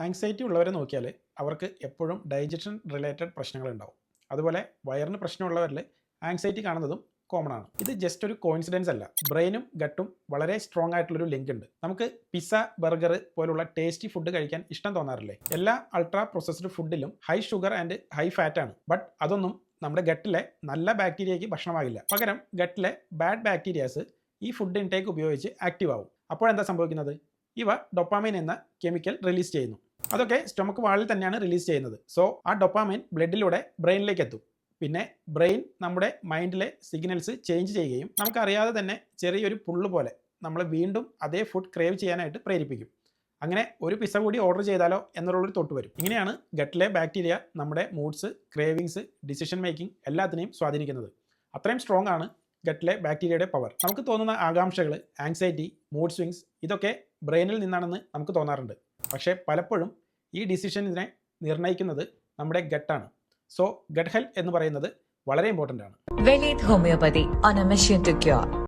Anxiety ഉള്ളവരെ നോക്കിയാൽ അവർക്ക് എപ്പോഴും ഡൈജഷൻ റിലേറ്റഡ് പ്രശ്നങ്ങളുണ്ടാവും. അതുപോലെ വയറിന് പ്രശ്നമുള്ളവരിൽ ആങ്സൈറ്റി കാണുന്നതും കോമൺ ആണ്. ഇത് ജസ്റ്റ് ഒരു കോയിൻസിഡൻസ് അല്ല. ബ്രെയിനും ഗട്ടും വളരെ സ്ട്രോങ് ആയിട്ടുള്ളൊരു ലിങ്ക് ഉണ്ട്. നമുക്ക് പിസ്സ, ബർഗർ പോലുള്ള ടേസ്റ്റി ഫുഡ് കഴിക്കാൻ ഇഷ്ടം തോന്നാറില്ലേ? എല്ലാ അൾട്രാ പ്രോസസ്ഡ് ഫുഡിലും high sugar and high fat ആണ്. ബട്ട് അതൊന്നും നമ്മുടെ ഗട്ടിലെ നല്ല ബാക്ടീരിയയ്ക്ക് ഭക്ഷണമാകില്ല. പകരം ഗട്ടിലെ ബാഡ് ബാക്ടീരിയാസ് ഈ ഫുഡ് ഇൻടേക്ക് ഉപയോഗിച്ച് ആക്റ്റീവ് ആവും. അപ്പോഴെന്താ സംഭവിക്കുന്നത്? ഇവ ഡൊപ്പാമൈൻ എന്ന കെമിക്കൽ റിലീസ് ചെയ്യുന്നു. അതൊക്കെ സ്റ്റൊമക്ക് വാളിൽ തന്നെയാണ് റിലീസ് ചെയ്യുന്നത്. സോ ആ ഡൊപ്പാമൈൻ ബ്ലഡിലൂടെ ബ്രെയിനിലേക്ക് എത്തും. പിന്നെ ബ്രെയിൻ നമ്മുടെ മൈൻഡിലെ സിഗ്നൽസ് ചേഞ്ച് ചെയ്യുകയും നമുക്കറിയാതെ തന്നെ ചെറിയൊരു പുള്ള് പോലെ നമ്മളെ വീണ്ടും അതേ ഫുഡ് ക്രേവ് ചെയ്യാനായിട്ട് പ്രേരിപ്പിക്കും. അങ്ങനെ ഒരു പിസ്സ കൂടി ഓർഡർ ചെയ്താലോ എന്നുള്ളൊരു തൊട്ട് വരും. ഇങ്ങനെയാണ് ഗട്ടിലെ ബാക്ടീരിയ നമ്മുടെ മൂഡ്സ്, ക്രേവിങ്സ്, ഡിസിഷൻ മേക്കിംഗ് എല്ലാത്തിനെയും സ്വാധീനിക്കുന്നത്. അത്രയും സ്ട്രോങ് ആണ് ഗട്ടിലെ ബാക്ടീരിയയുടെ പവർ. നമുക്ക് തോന്നുന്ന ആകാംക്ഷകൾ, ആങ്സൈറ്റി, മൂഡ് സ്വിങ്സ് ഇതൊക്കെ ബ്രെയിനിൽ നിന്നാണെന്ന് നമുക്ക് തോന്നാറുണ്ട്. പക്ഷേ പലപ്പോഴും ഈ ഡിസിഷൻസിനെ നിർണ്ണയിക്കുന്നത് നമ്മുടെ ഗട്ടാണ്. സോ ഗട്ട് ഹെൽത്ത് എന്ന് പറയുന്നത് വളരെ ഇമ്പോർട്ടൻ്റ് ആണ്. Velith Homeopathy on a mission to cure.